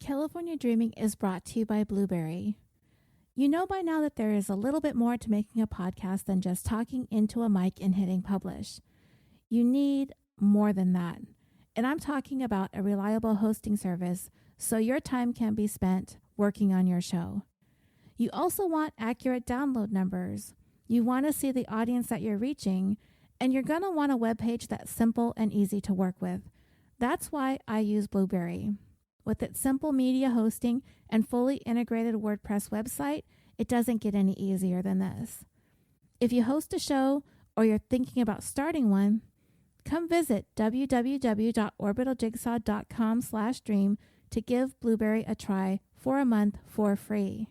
Killafornia Dreaming is brought to you by BLUBRRY. You know by now that there is a little bit more to making a podcast than just talking into a mic and hitting publish. You need more than that. And I'm talking about a reliable hosting service so your time can be spent working on your show. You also want accurate download numbers. You want to see the audience that you're reaching, and you're going to want a webpage that's simple and easy to work with. That's why I use BLUBRRY. With its simple media hosting and fully integrated WordPress website, it doesn't get any easier than this. If you host a show or you're thinking about starting one, come visit www.orbitaljigsaw.com/dream to give BLUBRRY a try for a month for free.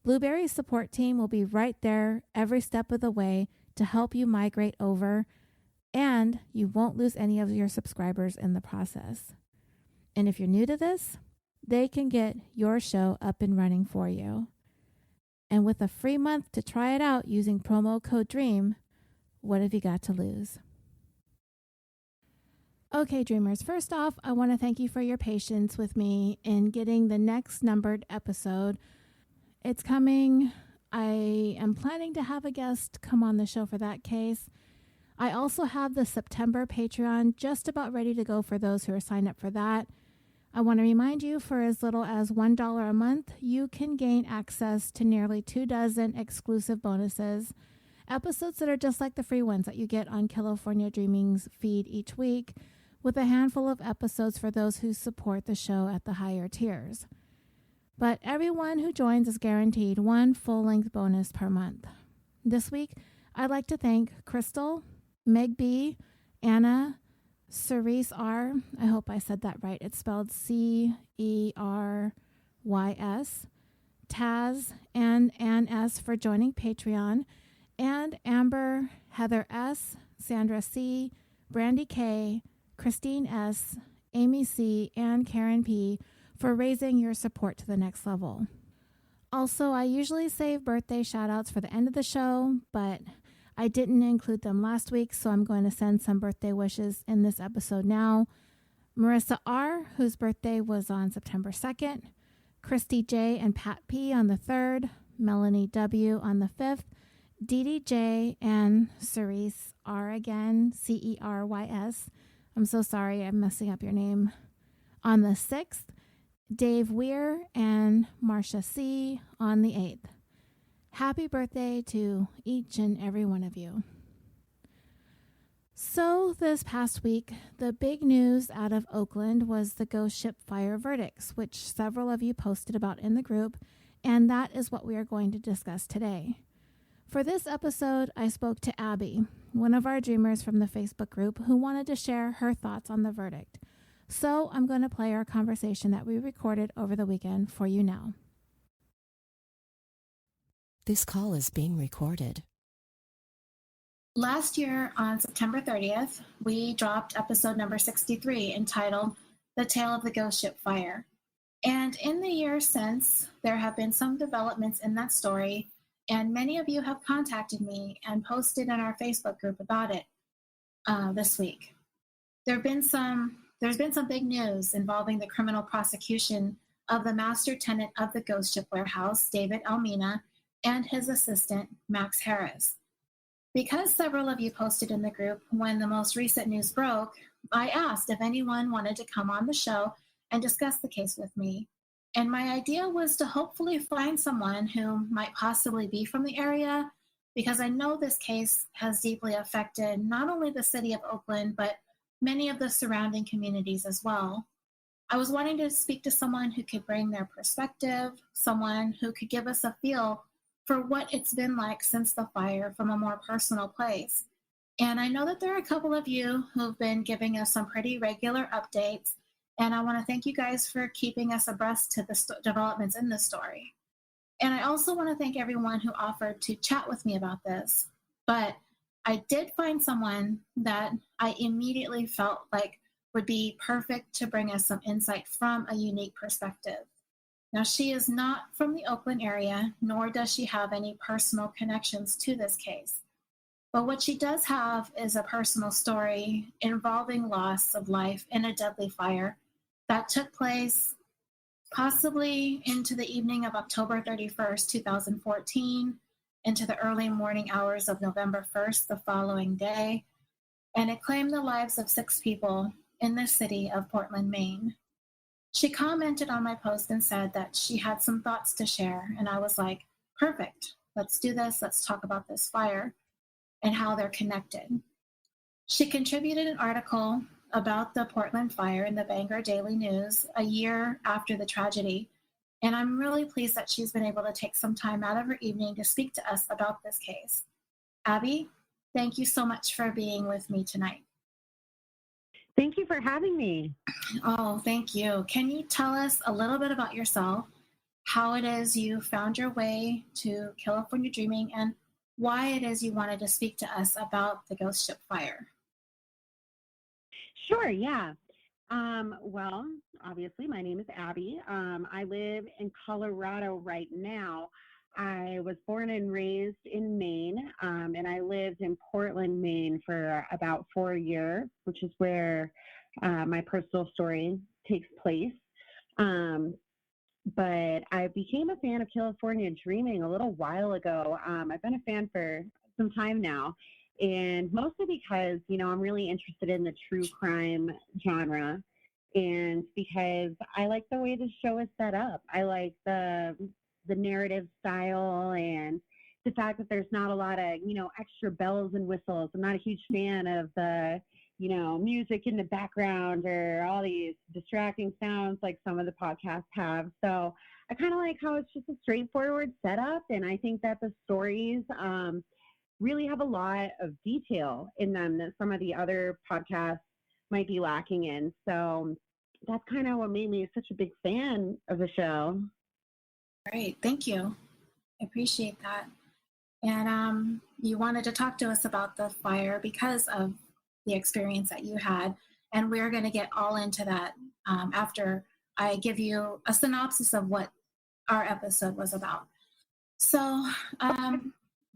BLUBRRY's support team will be right there every step of the way to help you migrate over, and you won't lose any of your subscribers in the process. And if you're new to this, they can get your show up and running for you. And with a free month to try it out using promo code DREAM, what have you got to lose? Okay, dreamers, first off, I want to thank you for your patience with me in getting the next numbered episode. It's coming. I am planning to have a guest come on the show for that case. I also have the September Patreon just about ready to go for those who are signed up for that. I want to remind you, for as little as $1 a month, you can gain access to nearly 24 exclusive bonuses, episodes that are just like the free ones that you get on Killafornia Dreaming's feed each week, with a handful of episodes for those who support the show at the higher tiers. But everyone who joins is guaranteed one full-length bonus per month. This week, I'd like to thank Crystal, Meg B, Anna, Cerise R, I hope I said that right, it's spelled Cerys, Taz, and Ann S for joining Patreon, and Amber, Heather S, Sandra C, Brandy K, Christine S, Amy C, and Karen P for raising your support to the next level. Also, I usually save birthday shout-outs for the end of the show, but I didn't include them last week, so I'm going to send some birthday wishes in this episode now. Marissa R, whose birthday was on September 2nd, Christy J and Pat P on the 3rd, Melanie W on the 5th, Dee Dee J and Cerise R again, Cerys. I'm so sorry I'm messing up your name. On the 6th, Dave Weir and Marcia C on the 8th. Happy birthday to each and every one of you. So this past week, the big news out of Oakland was the ghost ship fire verdicts, which several of you posted about in the group, and that is what we are going to discuss today. For this episode, I spoke to Abby, one of our dreamers from the Facebook group, who wanted to share her thoughts on the verdict. So I'm going to play our conversation that we recorded over the weekend for you now. This call is being recorded. Last year, on September 30th, we dropped episode number 63 entitled The Tale of the Ghost Ship Fire. And in the years since, there have been some developments in that story, and many of you have contacted me and posted in our Facebook group about it this week. There's been some big news involving the criminal prosecution of the master tenant of the ghost ship warehouse, David Almina, and his assistant, Max Harris. Because several of you posted in the group when the most recent news broke, I asked if anyone wanted to come on the show and discuss the case with me. And my idea was to hopefully find someone who might possibly be from the area, because I know this case has deeply affected not only the city of Oakland, but many of the surrounding communities as well. I was wanting to speak to someone who could bring their perspective, someone who could give us a feel for what it's been like since the fire from a more personal place. And I know that there are a couple of you who've been giving us some pretty regular updates, and I want to thank you guys for keeping us abreast to the developments in this story. And I also want to thank everyone who offered to chat with me about this. But I did find someone that I immediately felt like would be perfect to bring us some insight from a unique perspective. Now, she is not from the Oakland area, nor does she have any personal connections to this case. But what she does have is a personal story involving loss of life in a deadly fire that took place possibly into the evening of October 31st, 2014, into the early morning hours of November 1st, the following day, and it claimed the lives of 6 people in the city of Portland, Maine. She commented on my post and said that she had some thoughts to share, and I was like, perfect, let's do this, let's talk about this fire and how they're connected. She contributed an article about the Portland fire in the Bangor Daily News a year after the tragedy, and I'm really pleased that she's been able to take some time out of her evening to speak to us about this case. Abby, thank you so much for being with me tonight. Thank you for having me. Oh, thank you. Can you tell us a little bit about yourself, how it is you found your way to Killafornia Dreaming, and why it is you wanted to speak to us about the ghost ship fire? Sure, yeah. Well, obviously, my name is Abby. I live in Colorado right now. I was born and raised in Maine, and I lived in Portland, Maine for about 4 years, which is where my personal story takes place. But I became a fan of Killafornia Dreaming a little while ago. I've been a fan for some time now, and mostly because, I'm really interested in the true crime genre, and because I like the way the show is set up. I like the narrative style and the fact that there's not a lot of, extra bells and whistles. I'm not a huge fan of the music in the background or all these distracting sounds like some of the podcasts have. So I kind of like how it's just a straightforward setup. And I think that the stories really have a lot of detail in them that some of the other podcasts might be lacking in. So that's kind of what made me such a big fan of the show. Great. Thank you. I appreciate that. And you wanted to talk to us about the fire because of the experience that you had. And we're going to get all into that after I give you a synopsis of what our episode was about. So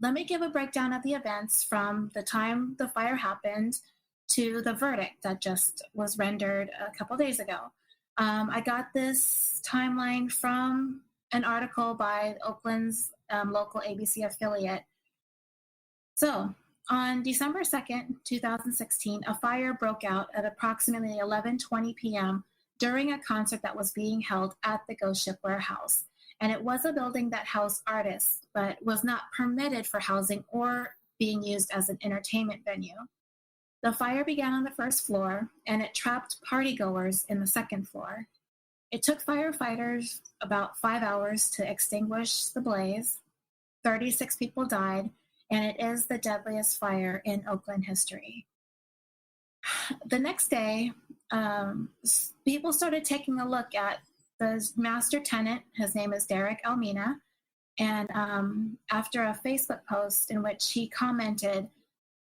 let me give a breakdown of the events from the time the fire happened to the verdict that just was rendered a couple days ago. I got this timeline from an article by Oakland's local ABC affiliate. So, on December 2nd, 2016, a fire broke out at approximately 11:20 p.m. during a concert that was being held at the Ghost Ship Warehouse. And it was a building that housed artists, but was not permitted for housing or being used as an entertainment venue. The fire began on the first floor, and it trapped partygoers in the second floor. It took firefighters about 5 hours to extinguish the blaze. 36 people died, and it is the deadliest fire in Oakland history. The next day, people started taking a look at the master tenant. His name is Derek Almina. And after a Facebook post in which he commented,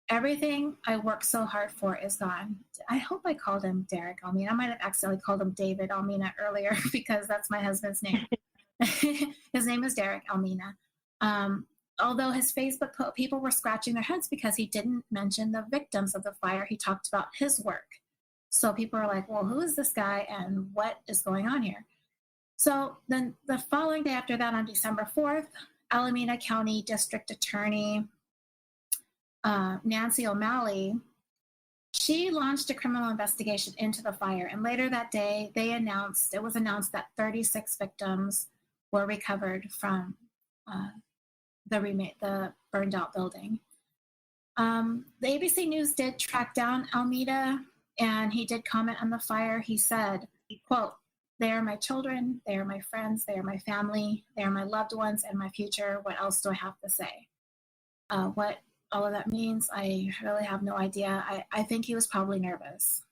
"Everything I worked so hard for is gone." I hope I called him Derek Almina. I might have accidentally called him David Almina earlier because that's my husband's name. His name is Derek Almina. Although his Facebook people were scratching their heads because he didn't mention the victims of the fire. He talked about his work. So people are like, well, who is this guy and what is going on here? So then the following day after that, on December 4th, Alameda County District Attorney Nancy O'Malley, she launched a criminal investigation into the fire. And later that day, it was announced that 36 victims were recovered from the burned out building. The ABC News did track down Almeida, and he did comment on the fire. He said, quote, "They are my children, they are my friends, they are my family, they are my loved ones and my future. What else do I have to say?" What all of that means, I really have no idea. I think he was probably nervous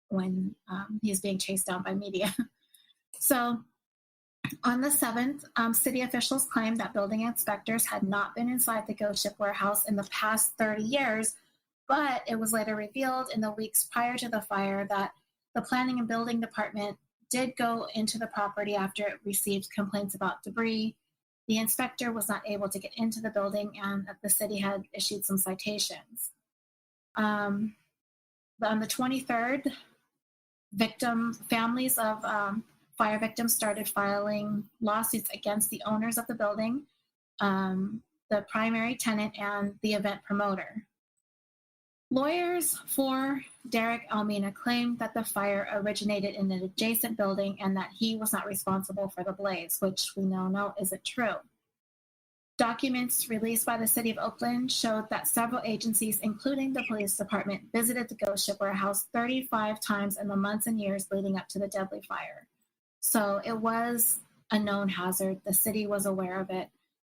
when he's being chased down by media. So on the 7th, city officials claimed that building inspectors had not been inside the Ghost Ship Warehouse in the past 30 years, but it was later revealed in the weeks prior to the fire that the Planning and Building Department did go into the property after it received complaints about debris. The inspector was not able to get into the building, and the city had issued some citations. On the 23rd, families of fire victims started filing lawsuits against the owners of the building, the primary tenant, and the event promoter. Lawyers for Derek Almina claimed that the fire originated in an adjacent building and that he was not responsible for the blaze, which we now know isn't true. Documents released by the city of Oakland showed that several agencies, including the police department, visited the ghost ship warehouse 35 times in the months and years leading up to the deadly fire. So it was a known hazard. The city was aware of it,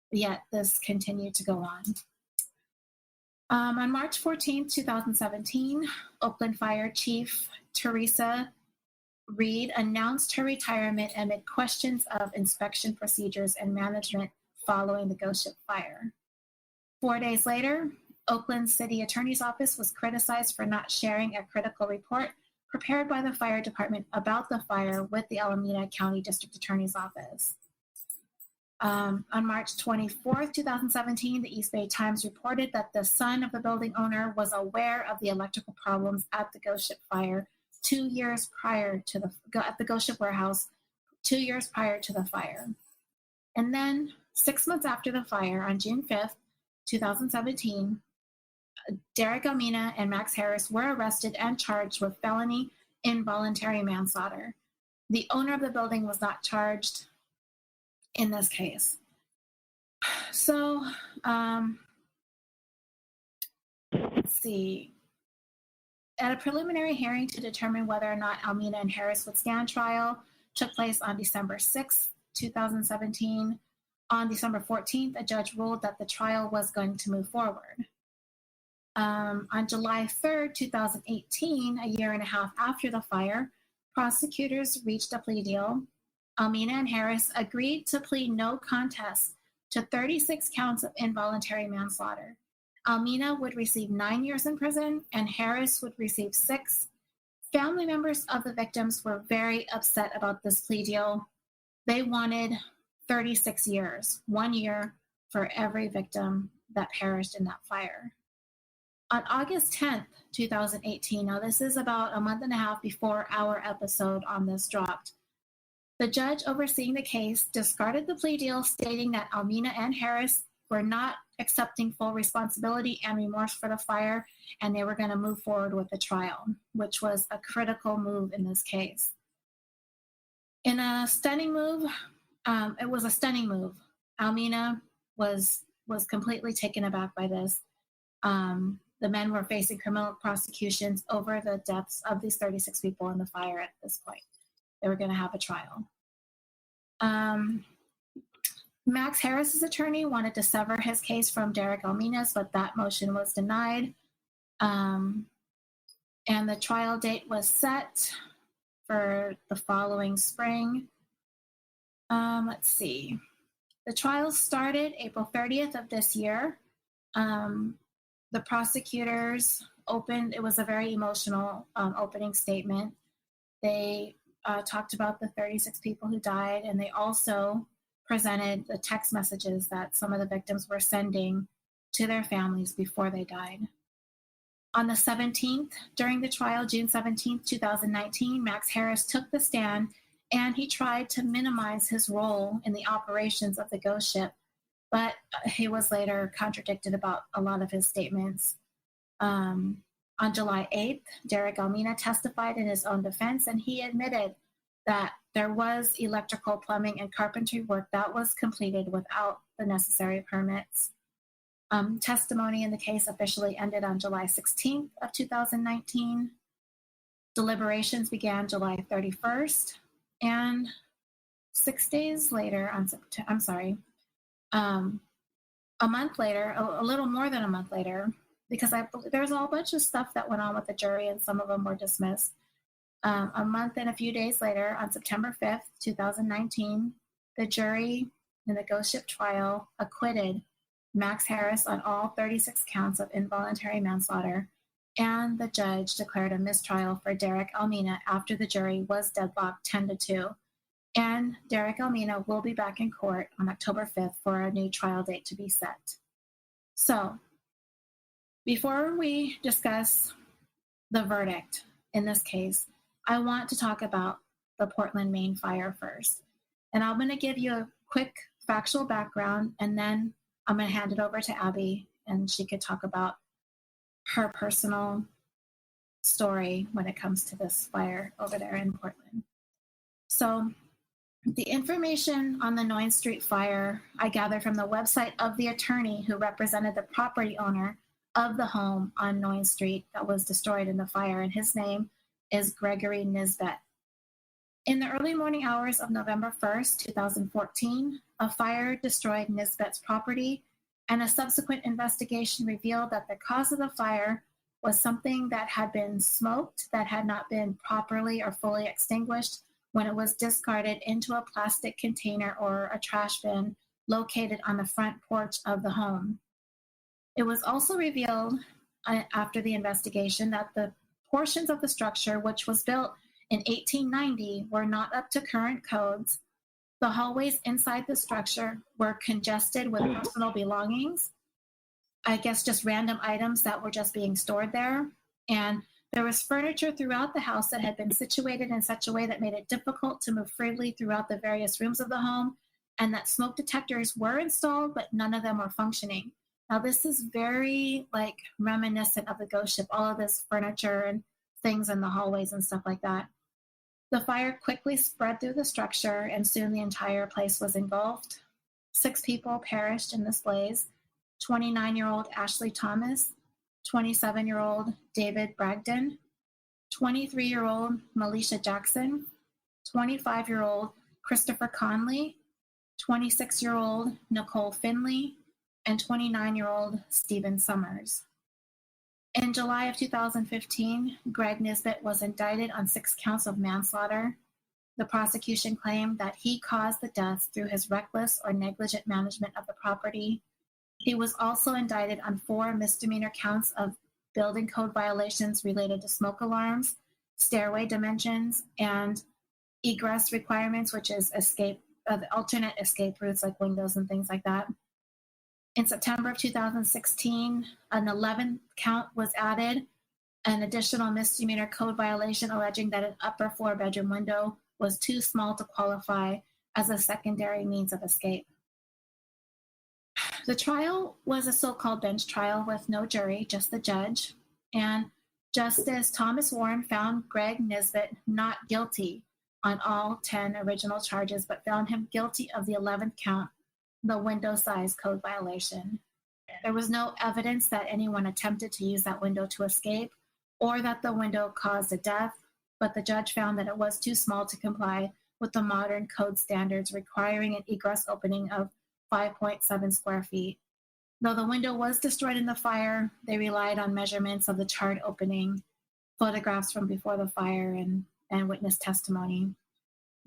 yet this continued to go on. On March 14, 2017, Oakland Fire Chief Teresa Reed announced her retirement amid questions of inspection procedures and management following the ghost ship fire. 4 days later, Oakland City Attorney's Office was criticized for not sharing a critical report prepared by the fire department about the fire with the Alameda County District Attorney's Office. On March 24, 2017, the East Bay Times reported that the son of the building owner was aware of the electrical problems at the ghost ship fire 2 years prior to at the ghost ship warehouse 2 years prior to the fire. And then 6 months after the fire, on June 5th, 2017, Derek Almina and Max Harris were arrested and charged with felony involuntary manslaughter. The owner of the building was not charged in this case. So, let's see. At a preliminary hearing to determine whether or not Almina and Harris would stand trial took place on December 6th, 2017. On December 14th, a judge ruled that the trial was going to move forward. On July 3rd, 2018, a year and a half after the fire, prosecutors reached a plea deal. Almina and Harris agreed to plead no contest to 36 counts of involuntary manslaughter. Almina would receive 9 years in prison, and Harris would receive 6. Family members of the victims were very upset about this plea deal. They wanted 36 years, 1 year for every victim that perished in that fire. On August 10th, 2018, now this is about a month and a half before our episode on this dropped, the judge overseeing the case discarded the plea deal, stating that Almina and Harris were not accepting full responsibility and remorse for the fire, and they were going to move forward with the trial, which was a critical move in this case. In a stunning move, it was a stunning move. Almina was completely taken aback by this. The men were facing criminal prosecutions over the deaths of these 36 people in the fire at this point. They were going to have a trial. Max Harris's attorney wanted to sever his case from Derek Almina's, but that motion was denied. And the trial date was set for the following spring. Let's see. The trial started April 30th of this year. The prosecutors opened, it was a very emotional opening statement. They talked about the 36 people who died, and they also presented the text messages that some of the victims were sending to their families before they died. On the 17th, during the trial, June 17th, 2019, Max Harris took the stand, and he tried to minimize his role in the operations of the ghost ship, but he was later contradicted about a lot of his statements. On July 8th, Derek Almina testified in his own defense, and he admitted that there was electrical, plumbing, and carpentry work that was completed without the necessary permits. Testimony in the case officially ended on July 16th of 2019. Deliberations began July 31st, and 6 days later, a month later, a little more than a month later, because there's a whole bunch of stuff that went on with the jury, and some of them were dismissed. A month and a few days later, on September 5th, 2019, the jury in the ghost ship trial acquitted Max Harris on all 36 counts of involuntary manslaughter, and the judge declared a mistrial for Derek Almina after the jury was deadlocked 10-2. And Derek Almina will be back in court on October 5th for a new trial date to be set. So, before we discuss the verdict in this case, I want to talk about the Portland, Maine fire first. And I'm going to give you a quick factual background, and then I'm going to hand it over to Abby, and she could talk about her personal story when it comes to this fire over there in Portland. So the information on the Noyne Street fire I gathered from the website of the attorney who represented the property owner of the home on Noyne Street that was destroyed in the fire, and his name is Gregory Nisbet. In the early morning hours of November 1st, 2014, a fire destroyed Nisbet's property, and a subsequent investigation revealed that the cause of the fire was something that had been smoked that had not been properly or fully extinguished when it was discarded into a plastic container or a trash bin located on the front porch of the home. It was also revealed after the investigation that the portions of the structure, which was built in 1890, were not up to current codes. The hallways inside the structure were congested with personal belongings, I guess just random items that were just being stored there. And there was furniture throughout the house that had been situated in such a way that made it difficult to move freely throughout the various rooms of the home, and that smoke detectors were installed, but none of them were functioning. Now, this is very reminiscent of the ghost ship, all of this furniture and things in the hallways and stuff like that. The fire quickly spread through the structure, and soon the entire place was engulfed. 6 people perished in this blaze: 29-year-old Ashley Thomas, 27-year-old David Bragdon, 23-year-old Melisha Jackson, 25-year-old Christopher Conley, 26-year-old Nicole Finley, and 29-year-old Stephen Summers. In July of 2015, Greg Nisbet was indicted on 6 counts of manslaughter. The prosecution claimed that he caused the deaths through his reckless or negligent management of the property. He was also indicted on 4 misdemeanor counts of building code violations related to smoke alarms, stairway dimensions, and egress requirements, which is alternate escape routes like windows and things like that. In September of 2016, an 11th count was added, an additional misdemeanor code violation alleging that an upper 4-bedroom window was too small to qualify as a secondary means of escape. The trial was a so-called bench trial with no jury, just the judge, and Justice Thomas Warren found Greg Nisbet not guilty on all 10 original charges, but found him guilty of the 11th count, the window size code violation. There was no evidence that anyone attempted to use that window to escape or that the window caused a death, but the judge found that it was too small to comply with the modern code standards requiring an egress opening of 5.7 square feet. Though the window was destroyed in the fire, they relied on measurements of the charred opening, photographs from before the fire, and witness testimony.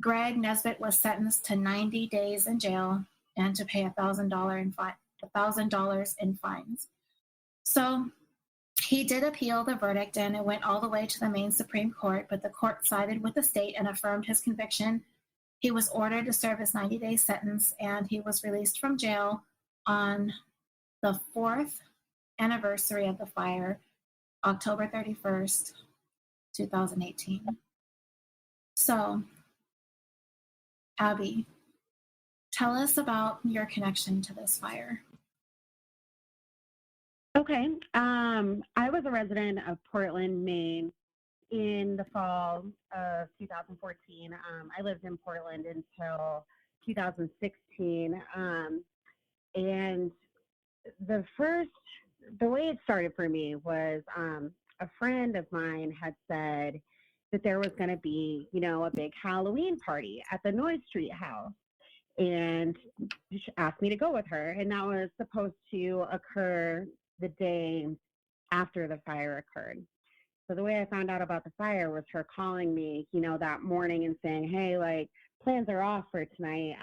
Greg Nisbet was sentenced to 90 days in jail and to pay $1,000 in fines. So he did appeal the verdict, and it went all the way to the Maine Supreme Court, but the court sided with the state and affirmed his conviction. He was ordered to serve his 90-day sentence, and he was released from jail on the 4th anniversary of the fire, October 31st, 2018. So, Abby, tell us about your connection to this fire. Okay. I was a resident of Portland, Maine in the fall of 2014. I lived in Portland until 2016. And the way it started for me was a friend of mine had said that there was going to be, a big Halloween party at the Noyne Street house. And she asked me to go with her. And that was supposed to occur the day after the fire occurred. So the way I found out about the fire was her calling me, that morning and saying, hey, plans are off for tonight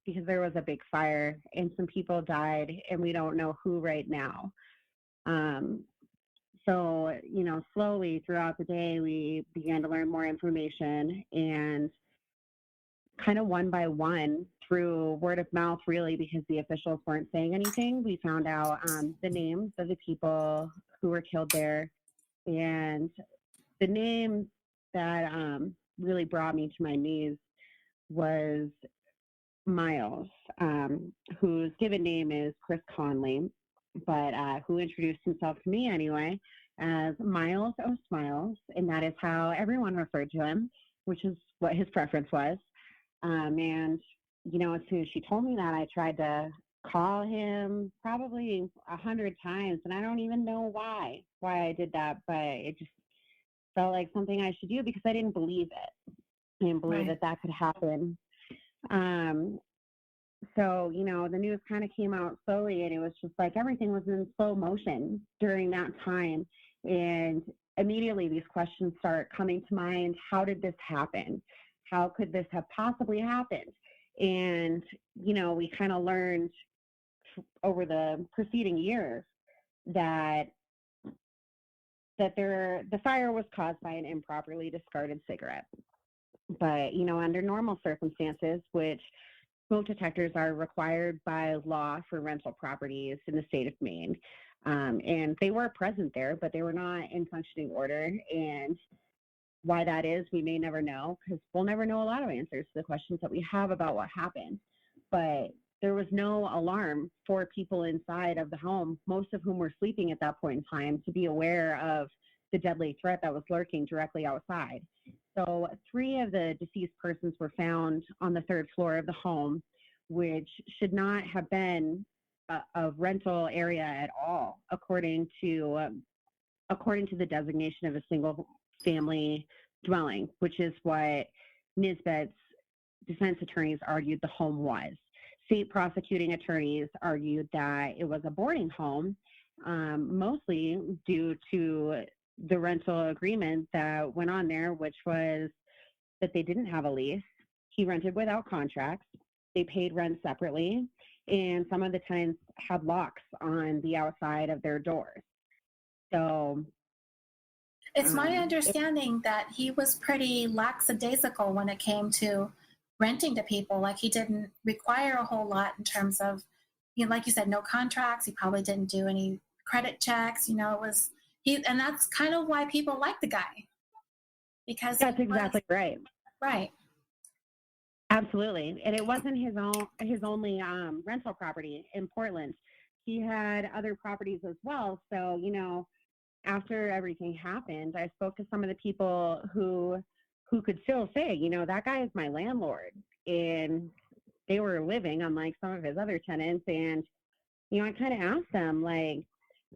because there was a big fire and some people died and we don't know who right now. So, slowly throughout the day, we began to learn more information, and kind of one by one, through word of mouth, really, because the officials weren't saying anything, we found out the names of the people who were killed there. And the names that really brought me to my knees was Miles, whose given name is Chris Conley, but who introduced himself to me anyway as Miles O. Smiles, and that is how everyone referred to him, which is what his preference was. And, you know, as soon as she told me that, I tried to call him probably 100 times, and I don't even know why I did that, but it just felt like something I should do because I didn't believe it. I didn't believe that could happen. So, you know, the news kind of came out slowly, and it was just like everything was in slow motion during that time. And immediately these questions start coming to mind. How did this happen? How could this have possibly happened? And, you know, we kind of learned over the preceding years that the fire was caused by an improperly discarded cigarette. But, you know, under normal circumstances, which smoke detectors are required by law for rental properties in the state of Maine, and they were present there, but they were not in functioning order. And why that is, we may never know, because we'll never know a lot of answers to the questions that we have about what happened. But there was no alarm for people inside of the home, most of whom were sleeping at that point in time, to be aware of the deadly threat that was lurking directly outside. So 3 of the deceased persons were found on the 3rd floor of the home, which should not have been a rental area at all, according to the designation of a single family dwelling, which is what Nisbet's defense attorneys argued the home was. State prosecuting attorneys argued that it was a boarding home, mostly due to the rental agreement that went on there, which was that they didn't have a lease. He rented without contracts. They paid rent separately, and some of the tenants had locks on the outside of their doors. So it's my understanding that he was pretty lackadaisical when it came to renting to people. Like, he didn't require a whole lot in terms of, you know, like you said, no contracts. He probably didn't do any credit checks. You know, it was and that's kind of why people like the guy, because that's exactly right. Right. Absolutely. And it wasn't his only rental property in Portland. He had other properties as well. So, you know, after everything happened, I spoke to some of the people who could still say, you know, that guy is my landlord. And they were living, unlike some of his other tenants. And, you know, I kind of asked them, like,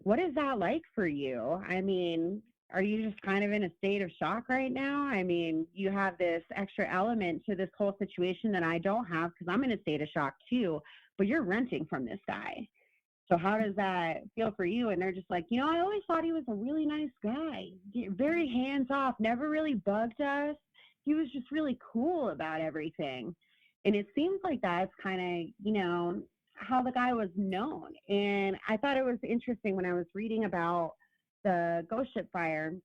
what is that like for you? I mean, are you just kind of in a state of shock right now? I mean, you have this extra element to this whole situation that I don't have, because I'm in a state of shock too, but you're renting from this guy. So how does that feel for you? And they're just like, you know, I always thought he was a really nice guy, very hands off, never really bugged us. He was just really cool about everything. And it seems like that's kind of, you know, how the guy was known. And I thought it was interesting when I was reading about the ghost ship fire,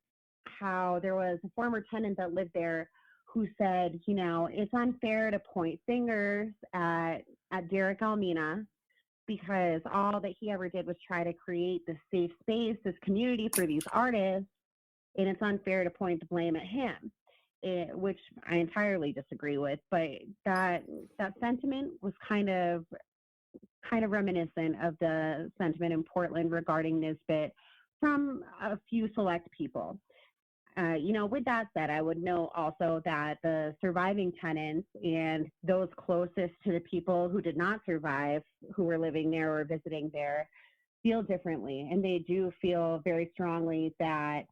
how there was a former tenant that lived there who said, you know, it's unfair to point fingers at Derek Almina, because all that he ever did was try to create this safe space, this community for these artists, and it's unfair to point the blame at him, which I entirely disagree with. But that sentiment was kind of reminiscent of the sentiment in Portland regarding Nisbet from a few select people. You know, with that said, I would note also that the surviving tenants and those closest to the people who did not survive, who were living there or visiting there, feel differently. And they do feel very strongly that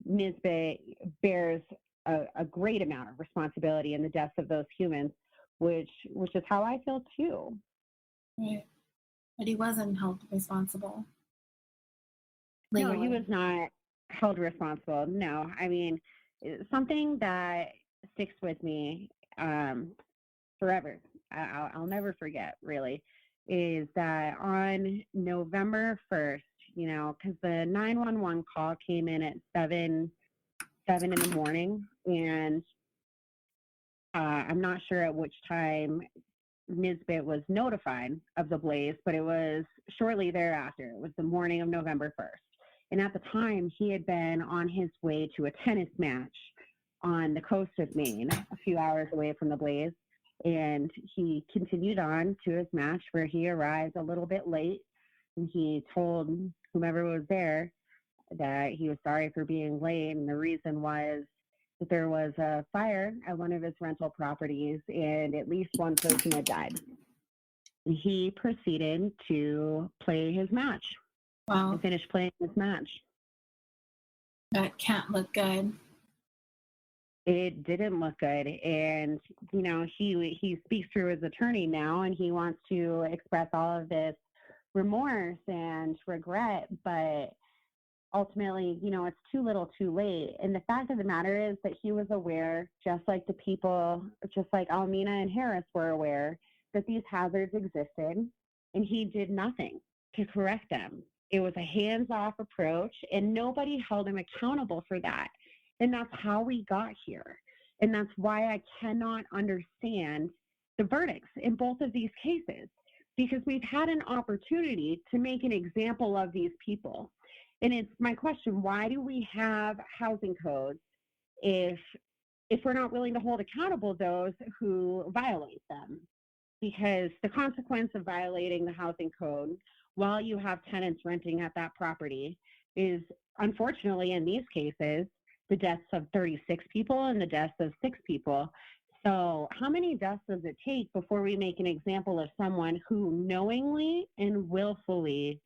Nisbet bears a great amount of responsibility in the deaths of those humans, which is how I feel too. Right. But he wasn't held responsible. No, he was not held responsible. No, I mean, something that sticks with me forever, I'll never forget, really, is that on November 1st, you know, because the 911 call came in at 7 in the morning, and I'm not sure at which time Nisbet was notified of the blaze, but it was shortly thereafter. It was the morning of November 1st. And at the time, he had been on his way to a tennis match on the coast of Maine, a few hours away from the blaze. And he continued on to his match, where he arrived a little bit late. And he told whomever was there that he was sorry for being late. And the reason was that there was a fire at one of his rental properties and at least one person had died. He proceeded to play his match. Wow. And finish playing his match. That can't look good. It didn't look good. And, you know, he speaks through his attorney now, and he wants to express all of this remorse and regret, but ultimately, you know, it's too little too late. And the fact of the matter is that he was aware, just like the people, just like Almina and Harris were aware, that these hazards existed, and he did nothing to correct them. It was a hands-off approach, and nobody held him accountable for that. And that's how we got here. And that's why I cannot understand the verdicts in both of these cases, because we've had an opportunity to make an example of these people. And it's my question, why do we have housing codes if we're not willing to hold accountable those who violate them? Because the consequence of violating the housing code while you have tenants renting at that property is, unfortunately, in these cases, the deaths of 36 people and the deaths of 6 people. So how many deaths does it take before we make an example of someone who knowingly and willfully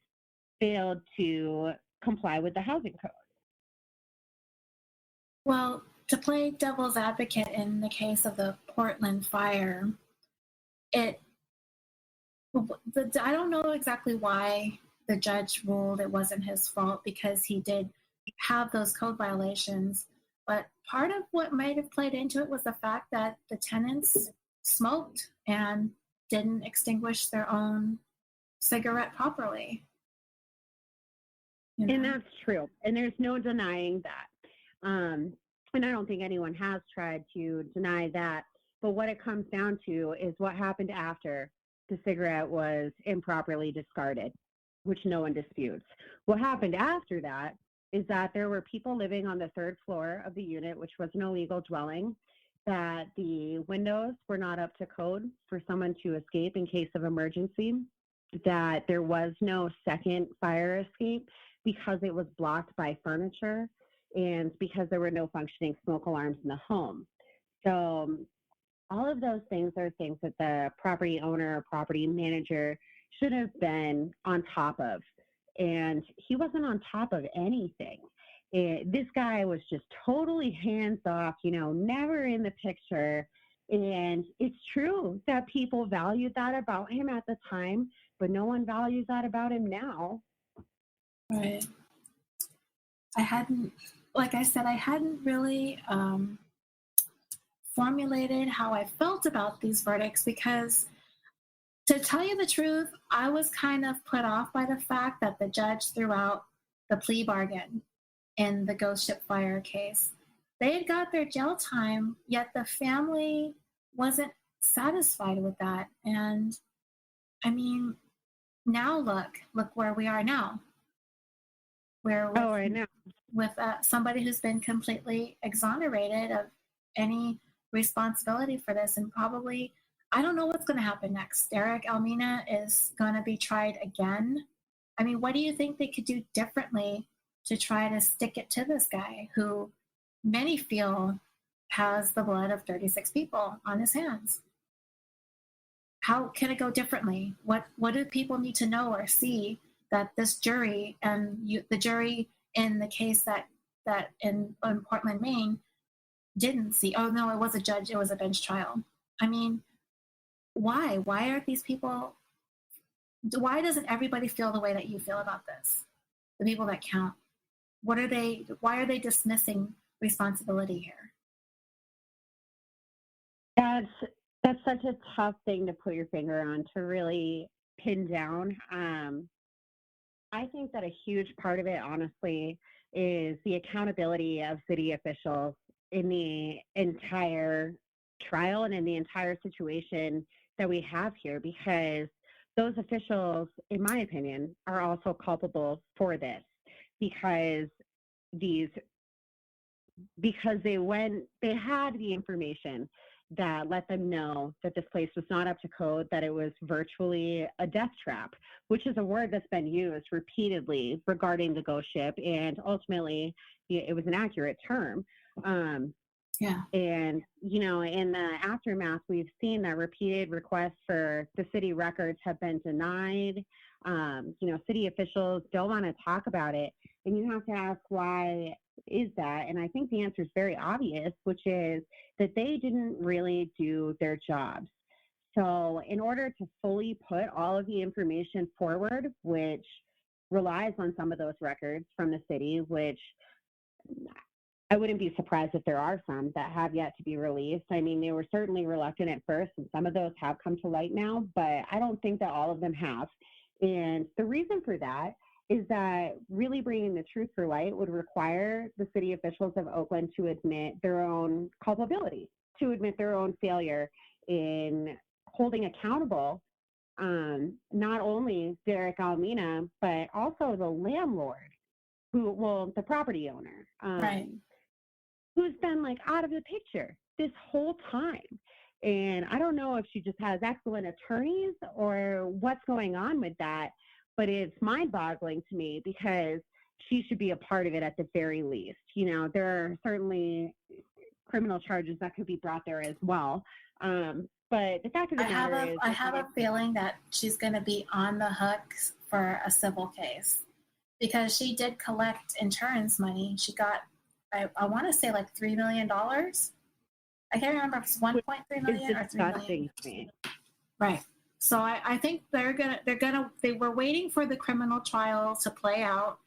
failed to comply with the housing code? Well, to play devil's advocate in the case of the Portland fire, I don't know exactly why the judge ruled it wasn't his fault, because he did have those code violations. But part of what might have played into it was the fact that the tenants smoked and didn't extinguish their own cigarette properly. You know? And that's true. And there's no denying that. And I don't think anyone has tried to deny that. But what it comes down to is what happened after the cigarette was improperly discarded, which no one disputes. What happened after that is that there were people living on the 3rd floor of the unit, which was an illegal dwelling, that the windows were not up to code for someone to escape in case of emergency, that there was no second fire escape because it was blocked by furniture, and because there were no functioning smoke alarms in the home. So all of those things are things that the property owner or property manager should have been on top of. And he wasn't on top of anything. This guy was just totally hands off, you know, never in the picture. And it's true that people valued that about him at the time, but no one values that about him now. Right. Like I said, I hadn't really formulated how I felt about these verdicts, because to tell you the truth, I was kind of put off by the fact that the judge threw out the plea bargain in the ghost ship fire case. They had got their jail time, yet the family wasn't satisfied with that. And I mean, now look where we are now. I know. With somebody who's been completely exonerated of any responsibility for this, and probably, I don't know what's going to happen next. Derek Almina is going to be tried again. I mean, what do you think they could do differently to try to stick it to this guy who many feel has the blood of 36 people on his hands? How can it go differently? What do people need to know or see that this jury and the jury in the case that in Portland, Maine, didn't see? Oh no, it was a judge. It was a bench trial. I mean, why? Why aren't these people? Why doesn't everybody feel the way that you feel about this? The people that count. What are they? Why are they dismissing responsibility here? That's such a tough thing to put your finger on, to really pin down. I think that a huge part of it, honestly, is the accountability of city officials in the entire trial and in the entire situation that we have here, because those officials, in my opinion, are also culpable for this, because these because they had the information that let them know that this place was not up to code, that it was virtually a death trap, which is a word that's been used repeatedly regarding the ghost ship. And ultimately, it was an accurate term. Yeah. And, in the aftermath, we've seen that repeated requests for the city records have been denied. City officials don't want to talk about it. And you have to ask, why is that? And I think the answer is very obvious, which is that they didn't really do their jobs. So in order to fully put all of the information forward, which relies on some of those records from the city, which I wouldn't be surprised if there are some that have yet to be released. I mean, they were certainly reluctant at first, and some of those have come to light now, but I don't think that all of them have. And the reason for that is that really bringing the truth to light would require the city officials of Oakland to admit their own culpability, to admit their own failure in holding accountable not only Derek Almina, but also the landlord, the property owner. Right. Who's been out of the picture this whole time. And I don't know if she just has excellent attorneys or what's going on with that, but it's mind-boggling to me because she should be a part of it at the very least. There are certainly criminal charges that could be brought there as well. But the fact of the matter is, I have a feeling that she's going to be on the hook for a civil case because she did collect insurance money. She got, I want to say $3 million. I can't remember if it's 1.3 million or 3 million. Right. So I think they were waiting for the criminal trial to play out.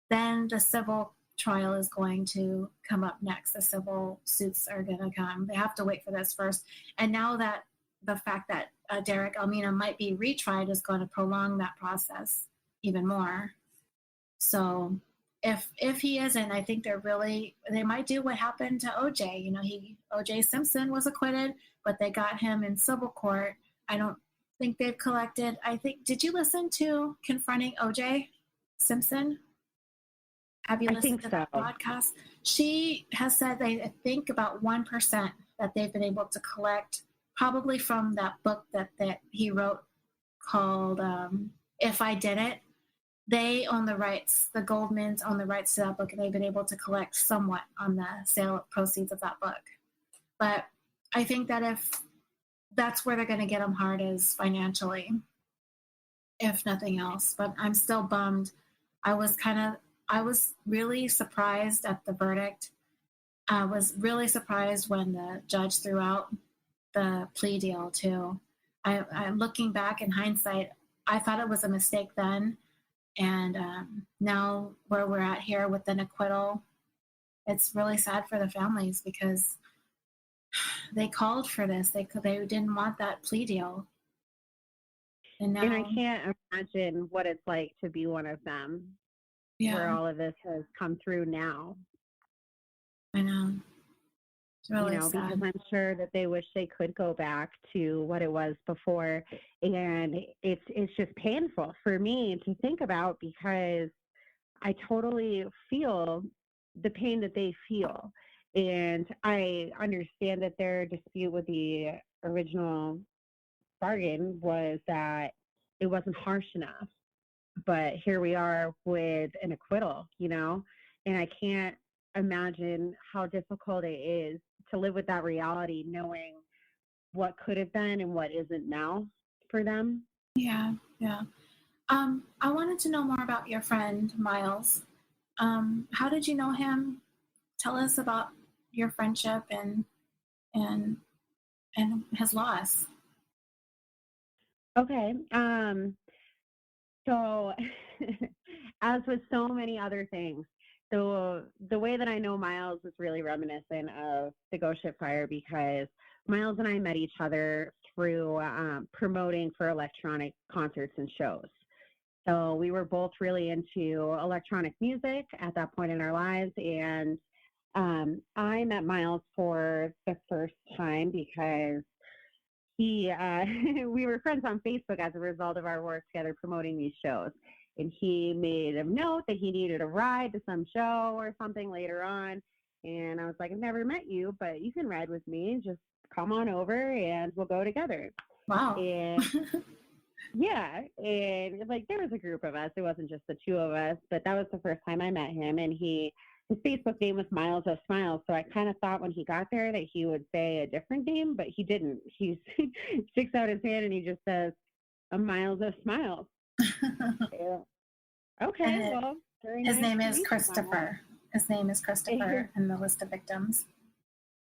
Then the civil trial is going to come up next. The civil suits are going to come. They have to wait for this first. And now that the fact that Derek Almina might be retried is going to prolong that process even more. So if he isn't, I think they might do what happened to OJ. OJ Simpson was acquitted, but they got him in civil court. I don't think they've collected. Did you listen to Confronting OJ Simpson? Have you listened to that podcast? She has said I think about 1% that they've been able to collect, probably from that book that he wrote called If I Did It. They own the rights. The Goldmans own the rights to that book, and they've been able to collect somewhat on the sale proceeds of that book. But I think that if that's where they're going to get them hard is financially, if nothing else. But I'm still bummed. I was really surprised at the verdict. I was really surprised when the judge threw out the plea deal too. I'm looking back in hindsight, I thought it was a mistake then. And now where we're at here with an acquittal, it's really sad for the families because they called for this. They didn't want that plea deal. And I can't imagine what it's like to be one of them, where all of this has come through now. I know. It's really sad. Because I'm sure that they wish they could go back to what it was before. And it's just painful for me to think about because I totally feel the pain that they feel. And I understand that their dispute with the original bargain was that it wasn't harsh enough. But here we are with an acquittal, and I can't imagine how difficult it is to live with that reality, knowing what could have been and what isn't now for them. Yeah. I wanted to know more about your friend, Miles. How did you know him? Tell us about your friendship and his loss. Okay. So as with so many other things, the way that I know Miles is really reminiscent of the Ghost Ship Fire because Miles and I met each other through promoting for electronic concerts and shows. So we were both really into electronic music at that point in our lives. And I met Miles for the first time because we were friends on Facebook as a result of our work together promoting these shows. And he made a note that he needed a ride to some show or something later on. And I was like, I've never met you, but you can ride with me. Just come on over and we'll go together. Wow. And yeah, and like there was a group of us. It wasn't just the two of us, but that was the first time I met him. And his Facebook name was Miles of Smiles. So I kind of thought when he got there that he would say a different name, but he didn't. He sticks out his hand and he just says, "A Miles of Smiles." Yeah. Okay, well, his name is Christopher. His name is Christopher in the list of victims.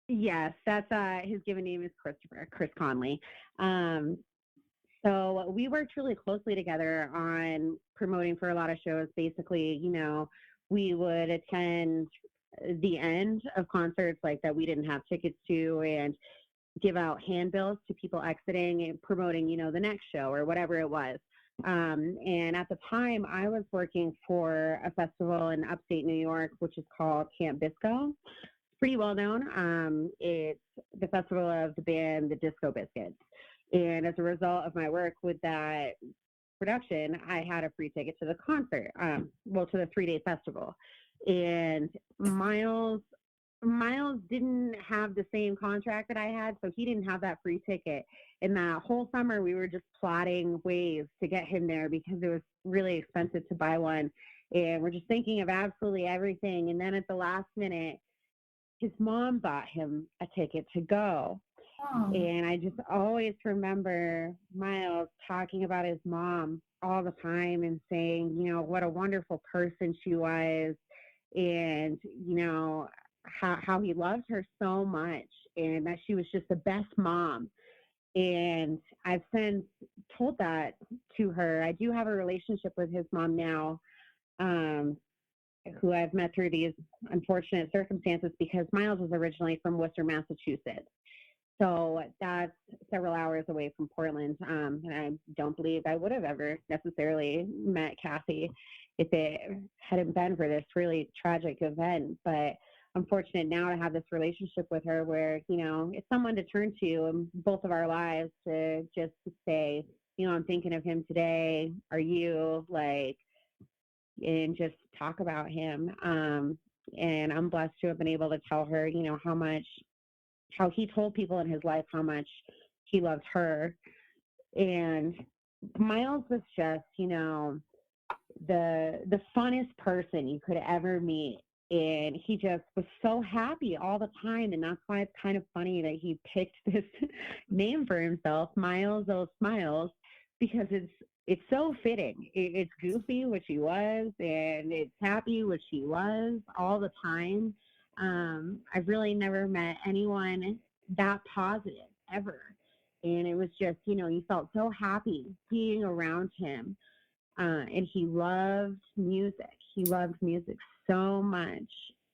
Yes, that's his given name is Christopher, Chris Conley. So we worked really closely together on promoting for a lot of shows. Basically, we would attend the end of concerts like that we didn't have tickets to and give out handbills to people exiting and promoting, the next show or whatever it was. And at the time I was working for a festival in upstate New York, which is called Camp Bisco. Pretty well known. It's the festival of the band, the Disco Biscuits. And as a result of my work with that production, I had a free ticket to the concert, to the 3-day festival. And Miles didn't have the same contract that I had, so he didn't have that free ticket. And that whole summer, we were just plotting ways to get him there because it was really expensive to buy one. And we're just thinking of absolutely everything. And then at the last minute, his mom bought him a ticket to go. Oh. And I just always remember Miles talking about his mom all the time and saying, what a wonderful person she was and, how he loved her so much and that she was just the best mom. And I've since told that to her. I do have a relationship with his mom now, who I've met through these unfortunate circumstances because Miles was originally from Worcester, Massachusetts. So that's several hours away from Portland. And I don't believe I would have ever necessarily met Kathy if it hadn't been for this really tragic event. But I'm fortunate now to have this relationship with her where, it's someone to turn to in both of our lives to just say, I'm thinking of him today. Are you and just talk about him. And I'm blessed to have been able to tell her, how he told people in his life how much he loved her. And Miles was just, the funnest person you could ever meet. And he just was so happy all the time. And that's why it's kind of funny that he picked this name for himself, Miles of Smiles, because it's so fitting. It's goofy, which he was, and it's happy, which he was all the time. I've really never met anyone that positive ever. And it was just, you felt so happy being around him. And he loved music. He loved music so much.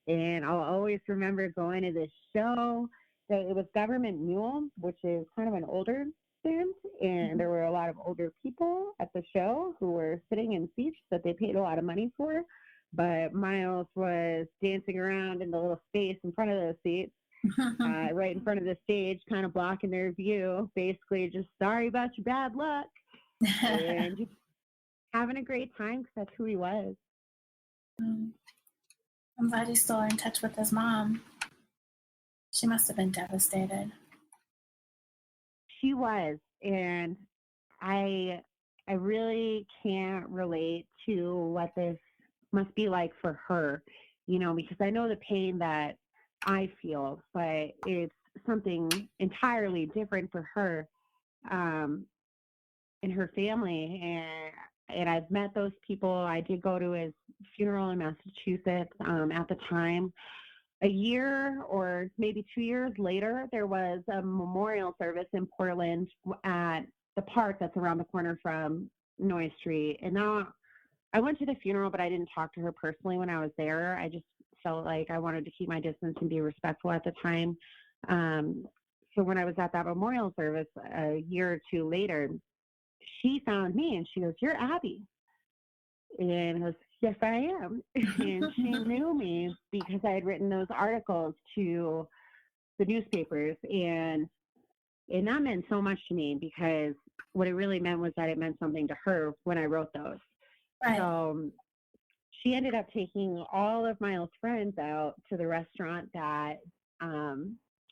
And I'll always remember going to this show. So it was Government Mule, which is kind of an older band. And there were a lot of older people at the show who were sitting in seats that they paid a lot of money for. But Miles was dancing around in the little space in front of those seats, right in front of the stage, kind of blocking their view, basically just sorry about your bad luck. And just having a great time because that's who he was. I'm glad he's still in touch with his mom. She must have been devastated. She was, and I really can't relate to what this must be like for her, because I know the pain that I feel, but it's something entirely different for her and her family. And I've met those people. I did go to his funeral in Massachusetts at the time. A year or maybe 2 years later, there was a memorial service in Portland at the park that's around the corner from Noy Street. And now I went to the funeral, but I didn't talk to her personally when I was there. I just felt like I wanted to keep my distance and be respectful at the time. So when I was at that memorial service a year or two later, she found me and she goes, "You're Abby." And I was, "Yes, I am." And she knew me because I had written those articles to the newspapers. And that meant so much to me because what it really meant was that it meant something to her when I wrote those. Right. So she ended up taking all of Miles' friends out to the restaurant that